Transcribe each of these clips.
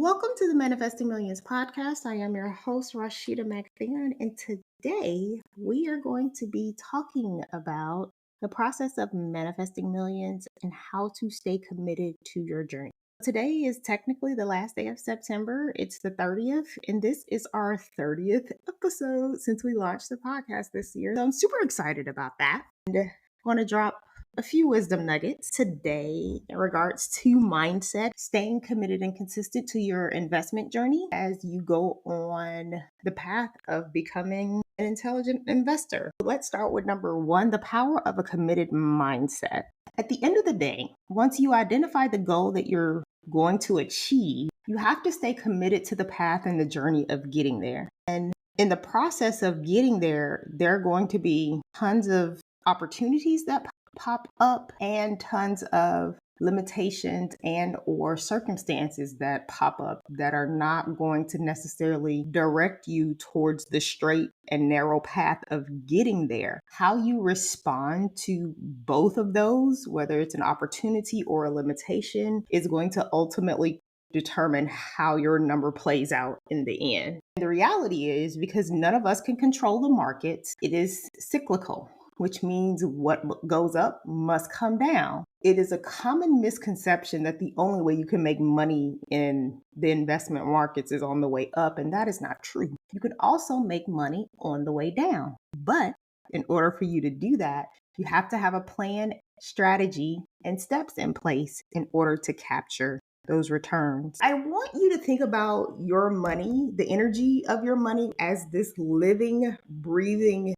Welcome to the Manifesting Millions podcast. I am your host, Rashida McFerrin, and today we are going to be talking about the process of manifesting millions and how to stay committed to your journey. Today is technically the last day of September. It's the 30th, and this is our 30th episode since we launched the podcast this year. So I'm super excited about that. And I want to drop a few wisdom nuggets today in regards to mindset, staying committed and consistent to your investment journey as you go on the path of becoming an intelligent investor. Let's start with number one, the power of a committed mindset. At the end of the day, once you identify the goal that you're going to achieve, you have to stay committed to the path and the journey of getting there. And in the process of getting there, there are going to be tons of opportunities that pop up and tons of limitations and or circumstances that pop up that are not going to necessarily direct you towards the straight and narrow path of getting there. How you respond to both of those, whether it's an opportunity or a limitation, is going to ultimately determine how your number plays out in the end. And the reality is, because none of us can control the markets, it is cyclical, which means what goes up must come down. It is a common misconception that the only way you can make money in the investment markets is on the way up, and that is not true. You can also make money on the way down. But in order for you to do that, you have to have a plan, strategy, and steps in place in order to capture those returns. I want you to think about your money, the energy of your money, as this living, breathing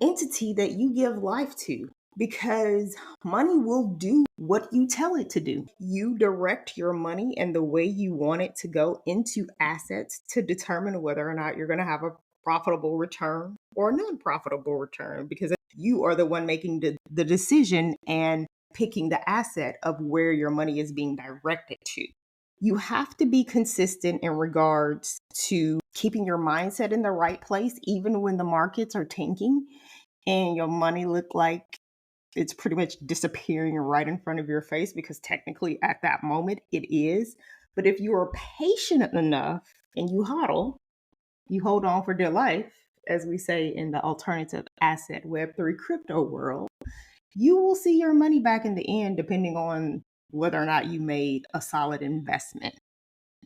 entity that you give life to, because money will do what you tell it to do. You direct your money and the way you want it to go into assets to determine whether or not you're going to have a profitable return or a non-profitable return, because you are the one making the decision and picking the asset of where your money is being directed to. You have to be consistent in regards to keeping your mindset in the right place, even when the markets are tanking and your money look like it's pretty much disappearing right in front of your face, because technically at that moment it is. But if you are patient enough and you hodl, you hold on for dear life, as we say in the alternative asset Web3 crypto world, you will see your money back in the end, depending on whether or not you made a solid investment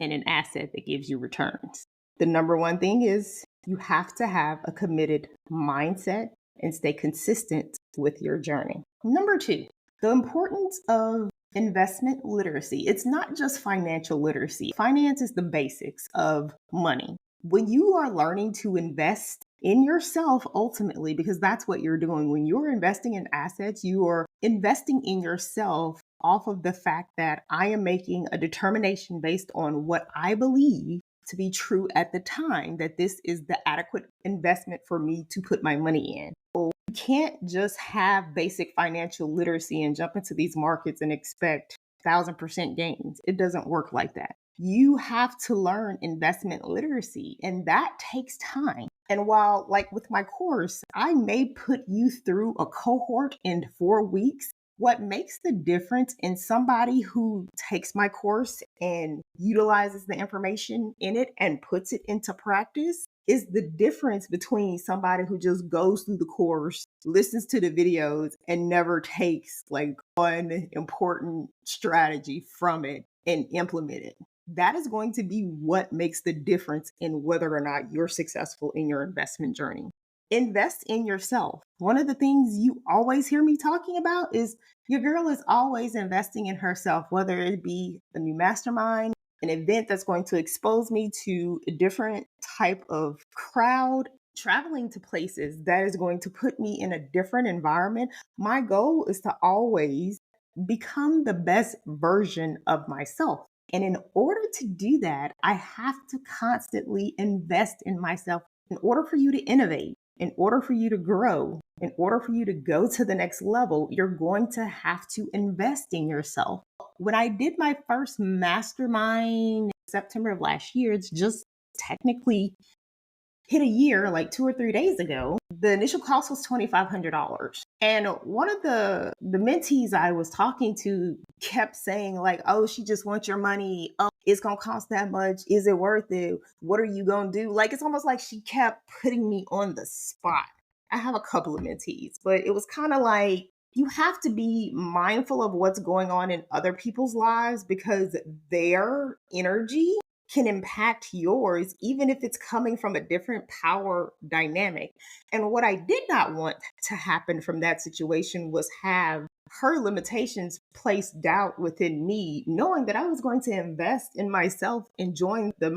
in an asset that gives you returns. The number one thing is you have to have a committed mindset and stay consistent with your journey. Number two, the importance of investment literacy. It's not just financial literacy. Finance is the basics of money. When you are learning to invest in yourself, ultimately, because that's what you're doing. When you're investing in assets, you are investing in yourself off of the fact that I am making a determination based on what I believe to be true at the time, that this is the adequate investment for me to put my money in. So you can't just have basic financial literacy and jump into these markets and expect 1,000% gains. It doesn't work like that. You have to learn investment literacy, and that takes time. And while, like with my course, I may put you through a cohort in 4 weeks, what makes the difference in somebody who takes my course and utilizes the information in it and puts it into practice is the difference between somebody who just goes through the course, listens to the videos, and never takes like one important strategy from it and implement it. That is going to be what makes the difference in whether or not you're successful in your investment journey. Invest in yourself. One of the things you always hear me talking about is your girl is always investing in herself, whether it be a new mastermind, an event that's going to expose me to a different type of crowd, traveling to places that is going to put me in a different environment. My goal is to always become the best version of myself. And in order to do that, I have to constantly invest in myself. In order for you to innovate, in order for you to grow, in order for you to go to the next level, you're going to have to invest in yourself. When I did my first mastermind in September of last year, it's just technically hit a year like 2 or 3 days ago. The initial cost was $2,500. And one of the mentees I was talking to kept saying like, oh, she just wants your money. Oh, It's going to cost that much. Is it worth it? What are you going to do? Like, it's almost like she kept putting me on the spot. I have a couple of mentees, but it was kind of like, you have to be mindful of what's going on in other people's lives because their energy can impact yours, even if it's coming from a different power dynamic. And what I did not want to happen from that situation was have her limitations place doubt within me, knowing that I was going to invest in myself and join the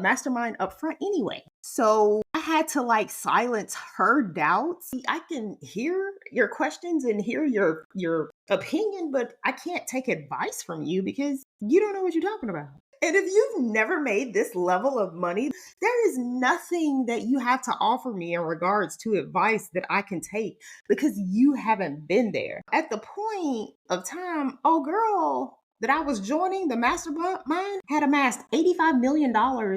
mastermind up front anyway. So I had to like silence her doubts. I can hear your questions and hear your opinion, but I can't take advice from you because you don't know what you're talking about. And if you've never made this level of money, there is nothing that you have to offer me in regards to advice that I can take because you haven't been there. At the point of time, oh girl that I was joining, the mastermind, had amassed $85 million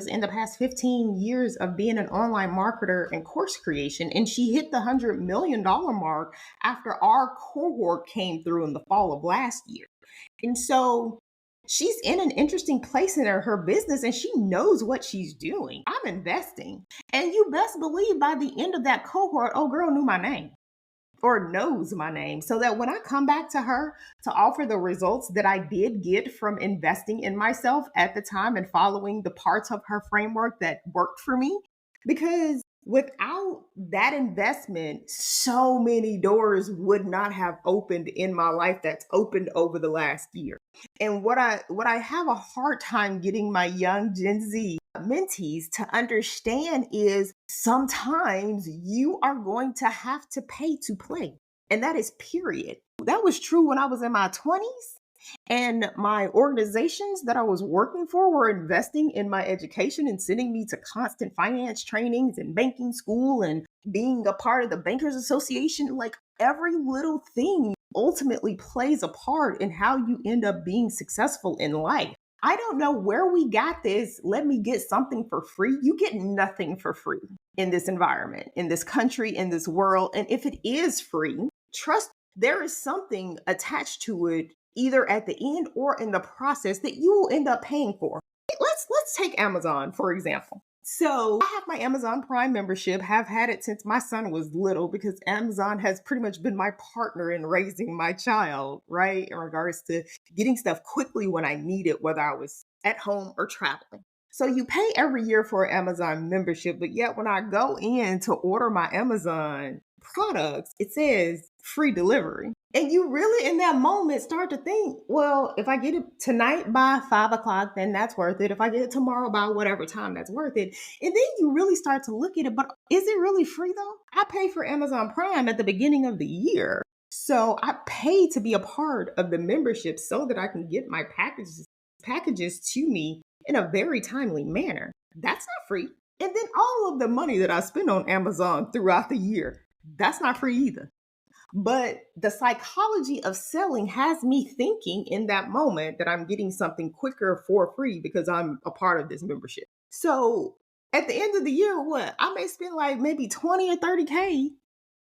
in the past 15 years of being an online marketer and course creation. And she hit the $100 million mark after our cohort came through in the fall of last year. And so she's in an interesting place in her business and she knows what she's doing. I'm investing. And you best believe by the end of that cohort, oh girl knew my name or knows my name, so that when I come back to her to offer the results that I did get from investing in myself at the time and following the parts of her framework that worked for me, because without that investment, so many doors would not have opened in my life that's opened over the last year. And what I have a hard time getting my young Gen Z mentees to understand is sometimes you are going to have to pay to play. And that is period. That was true when I was in my 20s. And my organizations that I was working for were investing in my education and sending me to constant finance trainings and banking school and being a part of the Bankers Association. Like every little thing ultimately plays a part in how you end up being successful in life. I don't know where we got this. Let me get something for free. You get nothing for free in this environment, in this country, in this world. And if it is free, trust there is something attached to it, either at the end or in the process that you will end up paying for. Let's take Amazon, for example. So I have my Amazon Prime membership, have had it since my son was little because Amazon has pretty much been my partner in raising my child, right? In regards to getting stuff quickly when I need it, whether I was at home or traveling. So you pay every year for Amazon membership, but yet when I go in to order my Amazon products, it says free delivery. And you really, in that moment, start to think, well, if I get it tonight by 5 o'clock, then that's worth it. If I get it tomorrow by whatever time, that's worth it. And then you really start to look at it, but is it really free though? I pay for Amazon Prime at the beginning of the year. So I pay to be a part of the membership so that I can get my packages to me in a very timely manner. That's not free. And then all of the money that I spend on Amazon throughout the year, that's not free either. But the psychology of selling has me thinking in that moment that I'm getting something quicker for free because I'm a part of this membership. So at the end of the year, what? I may spend like maybe 20 or 30K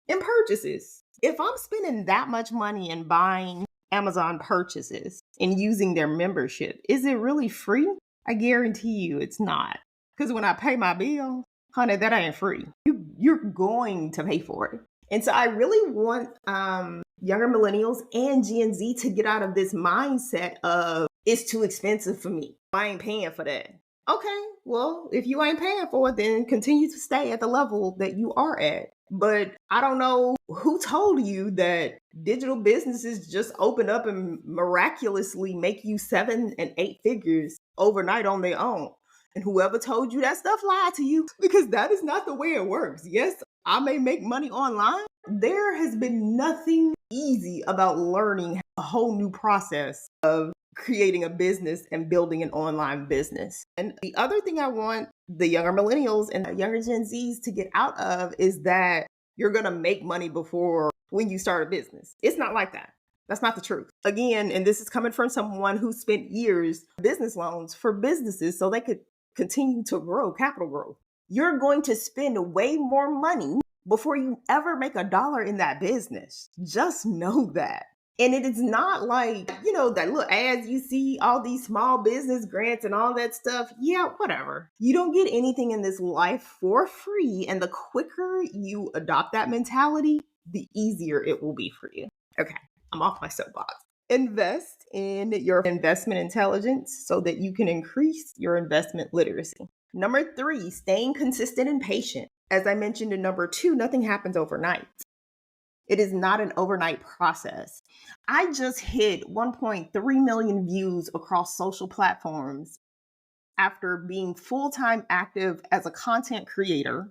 in purchases. If I'm spending that much money in buying Amazon purchases and using their membership, is it really free? I guarantee you it's not. Because when I pay my bill, honey, that ain't free. You're going to pay for it. And so I really want younger millennials and Gen Z to get out of this mindset of it's too expensive for me. I ain't paying for that. Okay, well, if you ain't paying for it, then continue to stay at the level that you are at. But I don't know who told you that digital businesses just open up and miraculously make you 7 and 8 figures overnight on their own. And whoever told you that stuff lied to you because that is not the way it works. Yes, I may make money online. There has been nothing easy about learning a whole new process of creating a business and building an online business. And the other thing I want the younger millennials and the younger Gen Zs to get out of is that you're going to make money before when you start a business. It's not like that. That's not the truth. Again, and this is coming from someone who spent years business loans for businesses so they could continue to grow, capital growth. You're going to spend way more money before you ever make $1 in that business. Just know that. And it is not like, that little ads you see, all these small business grants and all that stuff. Yeah, whatever. You don't get anything in this life for free. And the quicker you adopt that mentality, the easier it will be for you. Okay, I'm off my soapbox. Invest in your investment intelligence so that you can increase your investment literacy. Number 3, staying consistent and patient. As I mentioned in number 2, nothing happens overnight. It is not an overnight process. I just hit 1.3 million views across social platforms after being full-time active as a content creator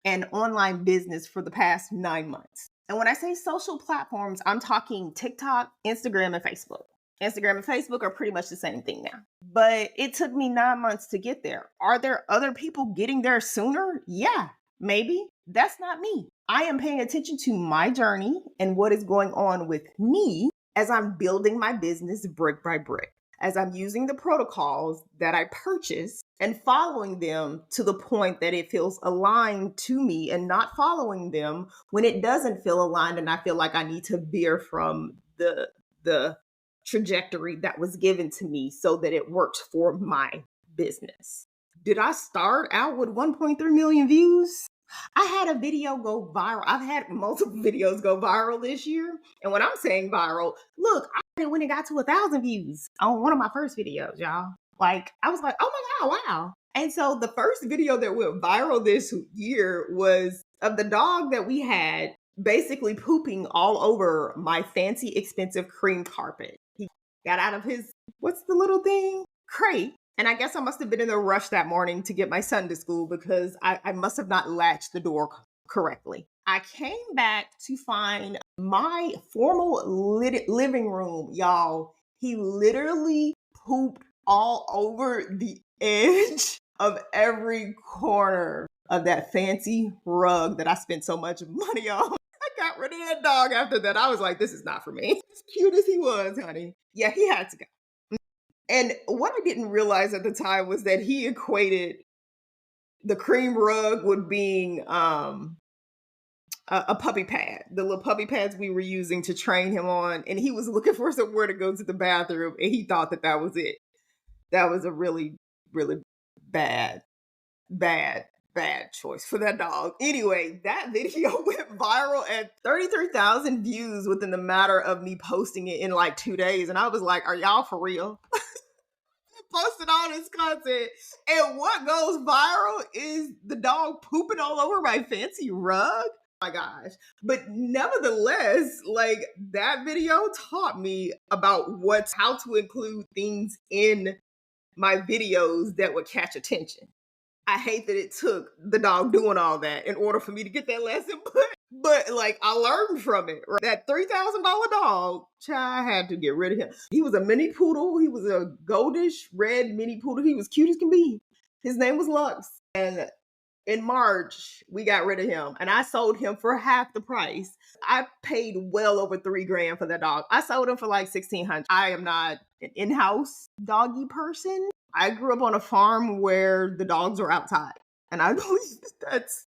and online business for the past 9 months. And when I say social platforms, I'm talking TikTok, Instagram, and Facebook. Instagram and Facebook are pretty much the same thing now. But it took me 9 months to get there. Are there other people getting there sooner? Yeah, maybe. That's not me. I am paying attention to my journey and what is going on with me as I'm building my business brick by brick, as I'm using the protocols that I purchased and following them to the point that it feels aligned to me, and not following them when it doesn't feel aligned and I feel like I need to veer from the trajectory that was given to me so that it works for my business. Did I start out with 1.3 million views? I had a video go viral. I've had multiple videos go viral this year. And when I'm saying viral, look, I had it when it got to 1,000 views on one of my first videos, y'all. Like, I was like, oh my God, wow. And so the first video that went viral this year was of the dog that we had basically pooping all over my fancy, expensive cream carpet. He got out of his, what's the little thing? Crate. And I guess I must have been in a rush that morning to get my son to school because I must have not latched the door correctly. I came back to find my formal living room, y'all. He literally pooped all over the edge of every corner of that fancy rug that I spent so much money on. I got rid of that dog after that. I was like, this is not for me. As cute as he was, honey. Yeah, he had to go. And what I didn't realize at the time was that he equated the cream rug with being a puppy pad, the little puppy pads we were using to train him on. And he was looking for somewhere to go to the bathroom, and he thought that that was it. That was a really, really bad choice for that dog. Anyway, that video went viral at 33,000 views within the matter of me posting it in like 2 days. And I was like, are y'all for real? Posted all this content, and what goes viral is the dog pooping all over my fancy rug. Oh my gosh. But nevertheless, like, that video taught me about how to include things in my videos that would catch attention. I hate that it took the dog doing all that in order for me to get that lesson, but like, I learned from it. Right? That $3,000 dog, child, I had to get rid of him. He was a mini poodle. He was a goldish red mini poodle. He was cute as can be. His name was Lux. And in March, we got rid of him, and I sold him for half the price. I paid well over $3,000 for that dog. I sold him for like $1,600. I am not an in-house doggy person. I grew up on a farm where the dogs are outside, and I believe that's,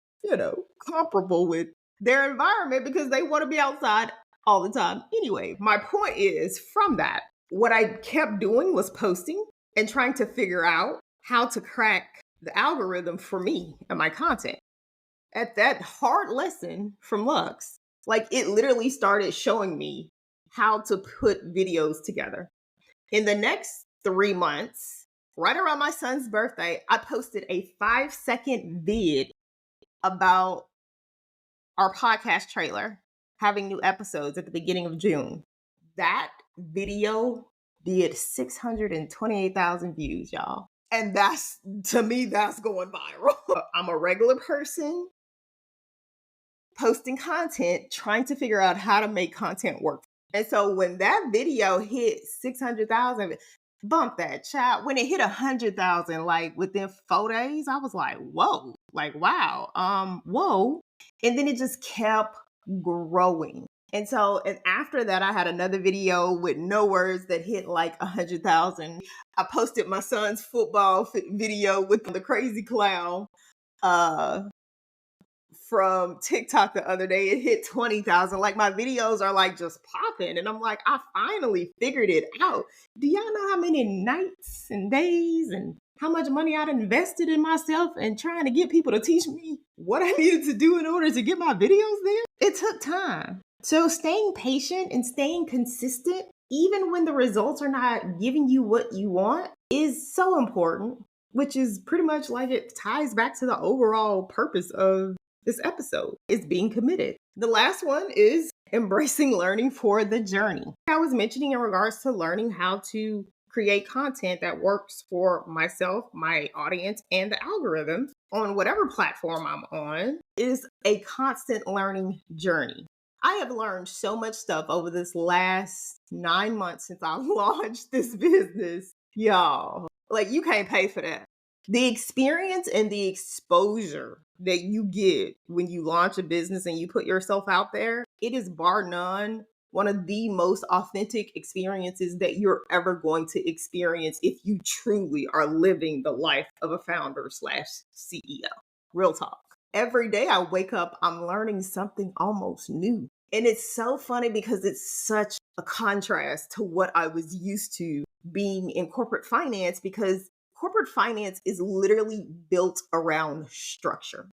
comparable with their environment because they want to be outside all the time. Anyway, my point is, from that, what I kept doing was posting and trying to figure out how to crack the algorithm for me and my content. At that hard lesson from Lux, like, it literally started showing me how to put videos together. In the next 3 months, right around my son's birthday, I posted a 5-second vid about our podcast trailer having new episodes at the beginning of June. That video did 628,000 views, y'all. And to me, that's going viral. I'm a regular person posting content, trying to figure out how to make content work. And so when that video hit 600,000, bump that, child. When it hit 100,000, like within 4 days, I was like, whoa, like, wow, whoa. And then it just kept growing. And so, and after that, I had another video with no words that hit like 100,000. I posted my son's football video with the crazy clown from TikTok the other day. It hit 20,000. Like my videos are like just popping. And I'm like, I finally figured it out. Do y'all know how many nights and days and how much money I'd invested in myself and trying to get people to teach me what I needed to do in order to get my videos there? It took time. So staying patient and staying consistent, even when the results are not giving you what you want, is so important, which is pretty much like it ties back to the overall purpose of this episode, is being committed. The last one is embracing learning for the journey. I was mentioning in regards to learning how to create content that works for myself, my audience, and the algorithm on whatever platform I'm on is a constant learning journey. I have learned so much stuff over this last 9 months since I launched this business. Y'all, like you can't pay for that. The experience and the exposure that you get when you launch a business and you put yourself out there, it is bar none one of the most authentic experiences that you're ever going to experience if you truly are living the life of a founder slash CEO. Real talk. Every day I wake up, I'm learning something almost new. And it's so funny because it's such a contrast to what I was used to being in corporate finance, because corporate finance is literally built around structure.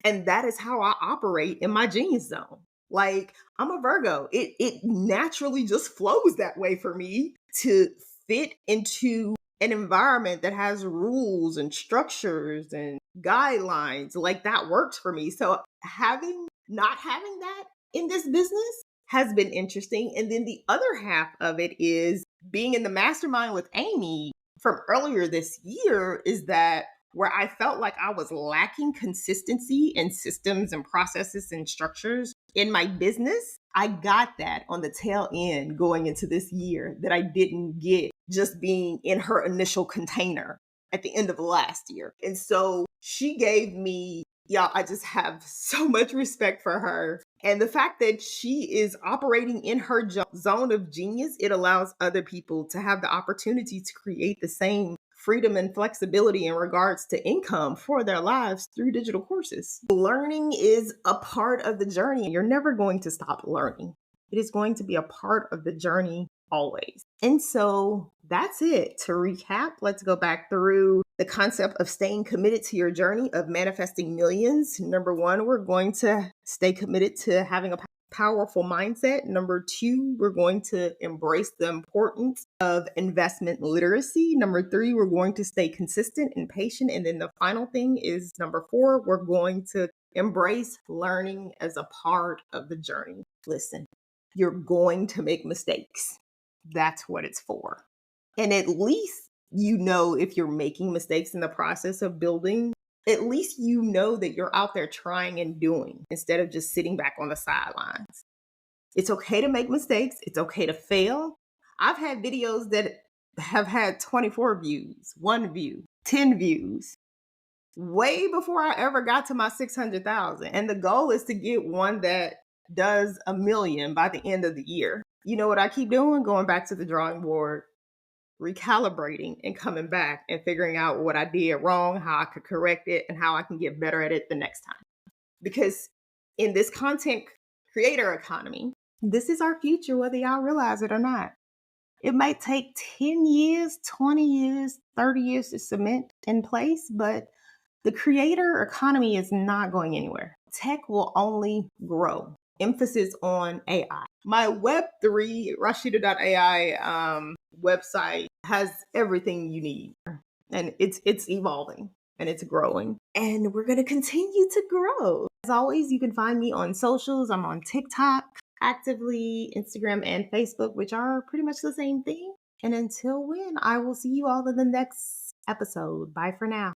And that is how I operate in my genius zone. Like, I'm a Virgo. It naturally just flows that way for me to fit into an environment that has rules and structures and guidelines. Like that works for me. So not having that in this business has been interesting. And then the other half of it is being in the mastermind with Amy from earlier this year is that where I felt like I was lacking consistency in systems and processes and structures in my business, I got that on the tail end going into this year that I didn't get just being in her initial container at the end of last year. And so she gave me, I just have so much respect for her. And the fact that she is operating in her zone of genius, it allows other people to have the opportunity to create the same freedom and flexibility in regards to income for their lives through digital courses. Learning is a part of the journey. You're never going to stop learning. It is going to be a part of the journey always. And so that's it. To recap, let's go back through the concept of staying committed to your journey of manifesting millions. Number one, we're going to stay committed to having a powerful mindset. Number two, we're going to embrace the importance of investment literacy. Number three, we're going to stay consistent and patient. And then the final thing is number four, we're going to embrace learning as a part of the journey. Listen, you're going to make mistakes. That's what it's for. And at least you know if you're making mistakes in the process of building, at least you know that you're out there trying and doing instead of just sitting back on the sidelines. It's okay to make mistakes. It's okay to fail. I've had videos that have had 24 views, 1 view, 10 views, way before I ever got to my 600,000. And the goal is to get one that does 1 million by the end of the year. You know what I keep doing? Going back to the drawing board, recalibrating and coming back and figuring out what I did wrong, how I could correct it, and how I can get better at it the next time. Because in this content creator economy, this is our future, whether y'all realize it or not. It might take 10 years, 20 years, 30 years to cement in place, but the creator economy is not going anywhere. Tech will only grow. Emphasis on AI. My Web3 Rashida.ai website has everything you need, and it's evolving and it's growing, and we're going to continue to grow. As always, you can find me on socials. I'm on TikTok actively, Instagram and Facebook, which are pretty much the same thing. And until when, I will see you all in the next episode. Bye for now.